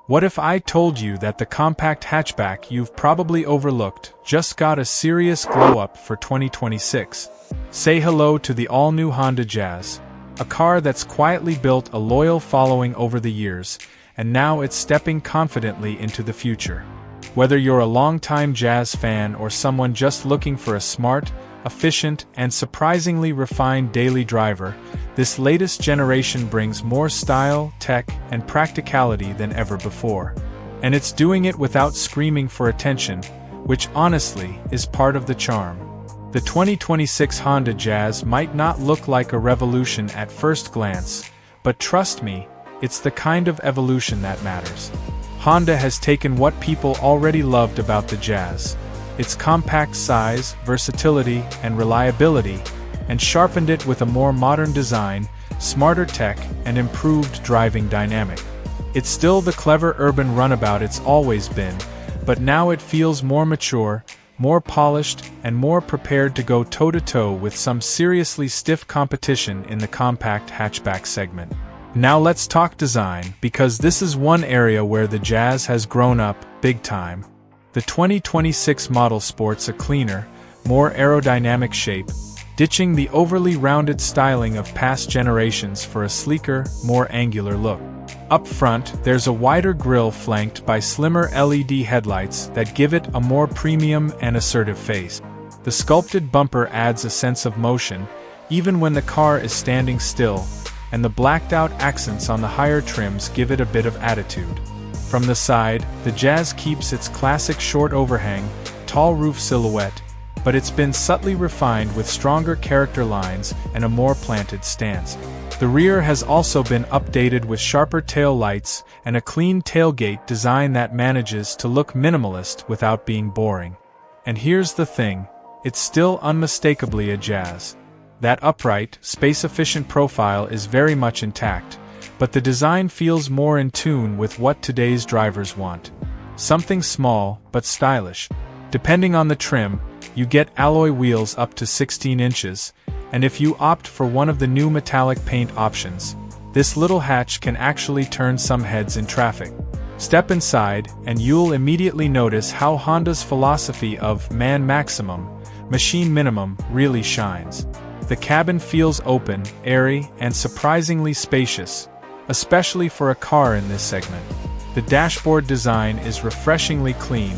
What if I told you that the compact hatchback you've probably overlooked just got a serious glow-up for 2026? Say hello to the all-new Honda Jazz, a car that's quietly built a loyal following over the years, and now it's stepping confidently into the future. Whether you're a longtime Jazz fan or someone just looking for a smart, efficient, and surprisingly refined daily driver, this latest generation brings more style, tech, and practicality than ever before. And it's doing it without screaming for attention, which honestly is part of the charm. The 2026 Honda Jazz might not look like a revolution at first glance, but trust me, it's the kind of evolution that matters. Honda has taken what people already loved about the Jazz, its compact size, versatility, and reliability, and sharpened it with a more modern design, smarter tech, and improved driving dynamic. It's still the clever urban runabout it's always been, but now it feels more mature, more polished, and more prepared to go toe-to-toe with some seriously stiff competition in the compact hatchback segment. Now let's talk design, because this is one area where the Jazz has grown up big time. The 2026 model sports a cleaner, more aerodynamic shape, ditching the overly rounded styling of past generations for a sleeker, more angular look. Up front, there's a wider grille flanked by slimmer LED headlights that give it a more premium and assertive face. The sculpted bumper adds a sense of motion, even when the car is standing still, and the blacked-out accents on the higher trims give it a bit of attitude. From the side, the Jazz keeps its classic short overhang, tall roof silhouette, but it's been subtly refined with stronger character lines and a more planted stance. The rear has also been updated with sharper tail lights and a clean tailgate design that manages to look minimalist without being boring. And here's the thing, it's still unmistakably a Jazz. That upright, space-efficient profile is very much intact, but the design feels more in tune with what today's drivers want. Something small, but stylish. Depending on the trim, you get alloy wheels up to 16 inches, and if you opt for one of the new metallic paint options, this little hatch can actually turn some heads in traffic. Step inside, and you'll immediately notice how Honda's philosophy of man maximum, machine minimum really shines. The cabin feels open, airy, and surprisingly spacious, especially for a car in this segment. The dashboard design is refreshingly clean,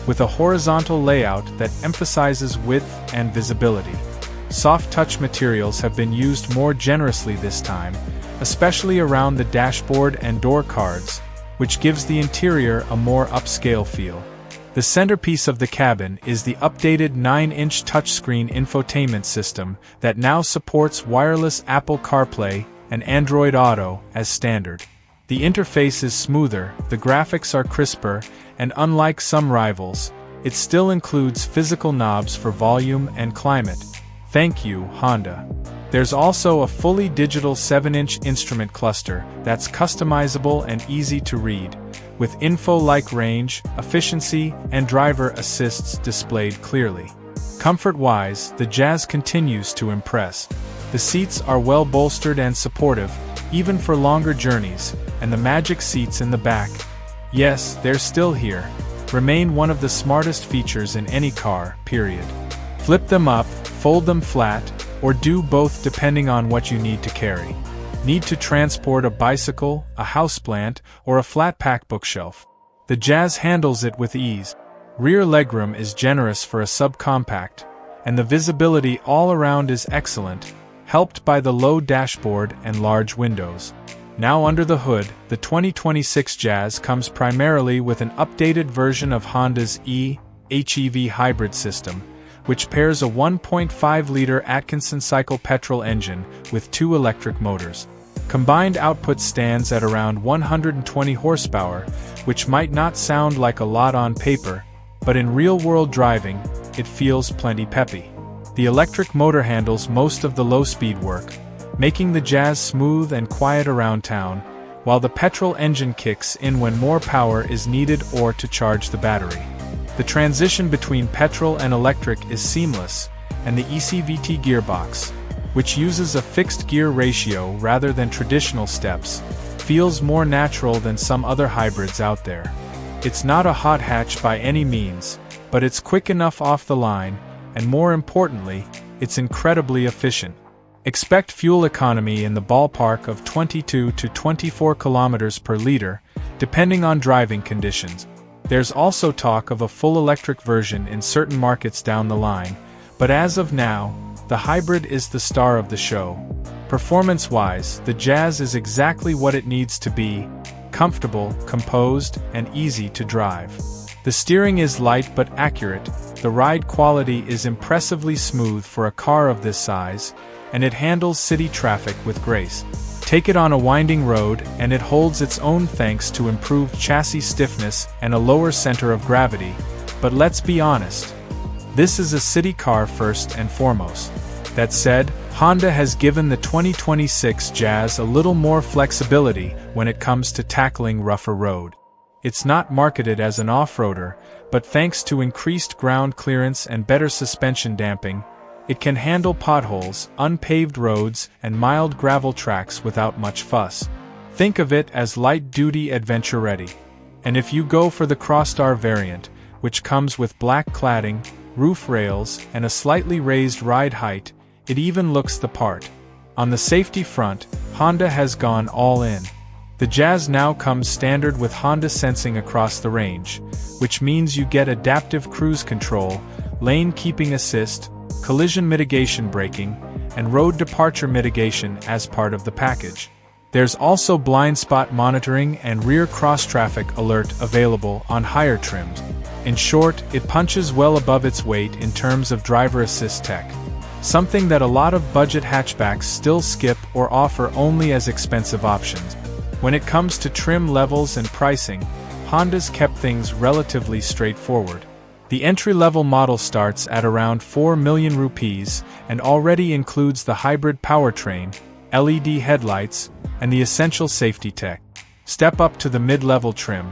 with a horizontal layout that emphasizes width and visibility. Soft touch materials have been used more generously this time, especially around the dashboard and door cards, which gives the interior a more upscale feel. The centerpiece of the cabin is the updated 9-inch touchscreen infotainment system that now supports wireless Apple CarPlay and Android Auto as standard. The interface is smoother, the graphics are crisper, and unlike some rivals, it still includes physical knobs for volume and climate. Thank you, Honda. There's also a fully digital 7-inch instrument cluster that's customizable and easy to read, with info like range, efficiency, and driver assists displayed clearly. Comfort-wise, the Jazz continues to impress. The seats are well bolstered and supportive, even for longer journeys, and the magic seats in the back, yes, they're still here, remain one of the smartest features in any car, period. Flip them up, fold them flat, or do both depending on what you need to carry. Need to transport a bicycle, a houseplant, or a flat-pack bookshelf? The Jazz handles it with ease. Rear legroom is generous for a subcompact, and the visibility all around is excellent, helped by the low dashboard and large windows. Now under the hood, the 2026 Jazz comes primarily with an updated version of Honda's e-HEV hybrid system, which pairs a 1.5-liter Atkinson cycle petrol engine with 2 electric motors. Combined output stands at around 120 horsepower, which might not sound like a lot on paper, but in real-world driving, it feels plenty peppy. The electric motor handles most of the low-speed work, making the Jazz smooth and quiet around town, while the petrol engine kicks in when more power is needed or to charge the battery. The transition between petrol and electric is seamless, and the ECVT gearbox, which uses a fixed gear ratio rather than traditional steps, feels more natural than some other hybrids out there. It's not a hot hatch by any means, but it's quick enough off the line, and more importantly, it's incredibly efficient. Expect fuel economy in the ballpark of 22 to 24 kilometers per liter, depending on driving conditions. There's also talk of a full electric version in certain markets down the line, but as of now, the hybrid is the star of the show. Performance-wise, the Jazz is exactly what it needs to be: comfortable, composed, and easy to drive. The steering is light but accurate, the ride quality is impressively smooth for a car of this size, and it handles city traffic with grace. Take it on a winding road and it holds its own thanks to improved chassis stiffness and a lower center of gravity, but let's be honest, this is a city car first and foremost. That said, Honda has given the 2026 Jazz a little more flexibility when it comes to tackling rougher road. It's not marketed as an off-roader, but thanks to increased ground clearance and better suspension damping, it can handle potholes, unpaved roads, and mild gravel tracks without much fuss. Think of it as light-duty adventure-ready. And if you go for the Crosstar variant, which comes with black cladding, roof rails, and a slightly raised ride height, it even looks the part. On the safety front, Honda has gone all in. The Jazz now comes standard with Honda sensing across the range, which means you get adaptive cruise control, lane keeping assist, collision mitigation braking, and road departure mitigation as part of the package. There's also blind spot monitoring and rear cross-traffic alert available on higher trims. In short, it punches well above its weight in terms of driver assist tech, something that a lot of budget hatchbacks still skip or offer only as expensive options. When it comes to trim levels and pricing, Honda's kept things relatively straightforward. The entry-level model starts at around 4 million rupees and already includes the hybrid powertrain, LED headlights, and the essential safety tech. Step up to the mid-level trim,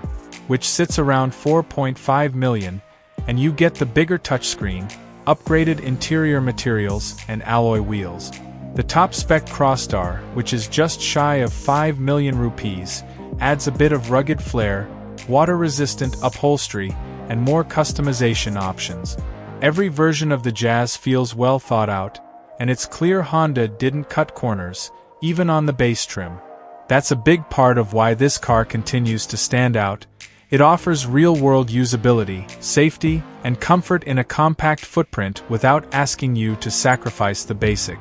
which sits around 4.5 million, and you get the bigger touchscreen, upgraded interior materials, and alloy wheels. The top-spec Crosstar, which is just shy of 5 million rupees, adds a bit of rugged flair, water-resistant upholstery, and more customization options. Every version of the Jazz feels well thought out, and it's clear Honda didn't cut corners, even on the base trim. That's a big part of why this car continues to stand out. It offers real-world usability, safety, and comfort in a compact footprint without asking you to sacrifice the basic.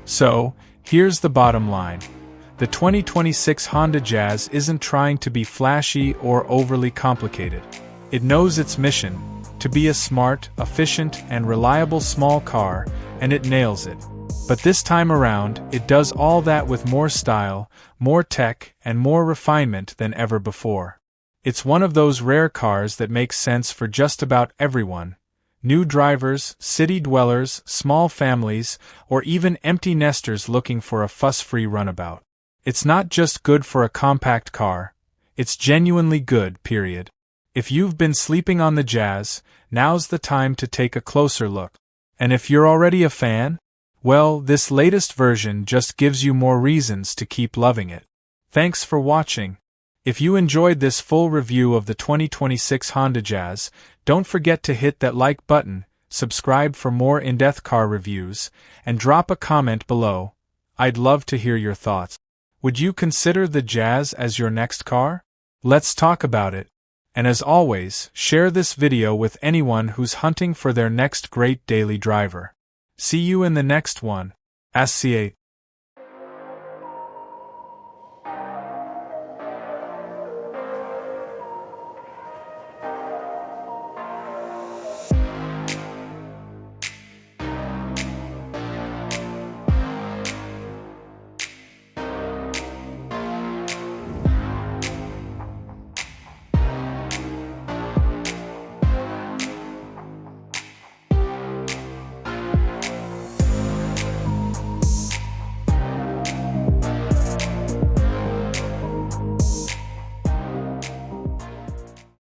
So, here's the bottom line. The 2026 Honda Jazz isn't trying to be flashy or overly complicated. It knows its mission, to be a smart, efficient, and reliable small car, and it nails it. But this time around, it does all that with more style, more tech, and more refinement than ever before. It's one of those rare cars that makes sense for just about everyone. New drivers, city dwellers, small families, or even empty nesters looking for a fuss-free runabout. It's not just good for a compact car, it's genuinely good, period. If you've been sleeping on the Jazz, now's the time to take a closer look. And if you're already a fan, well, this latest version just gives you more reasons to keep loving it. Thanks for watching. If you enjoyed this full review of the 2026 Honda Jazz, don't forget to hit that like button, subscribe for more in-depth car reviews, and drop a comment below. I'd love to hear your thoughts. Would you consider the Jazz as your next car? Let's talk about it. And as always, share this video with anyone who's hunting for their next great daily driver. See you in the next one. SCA.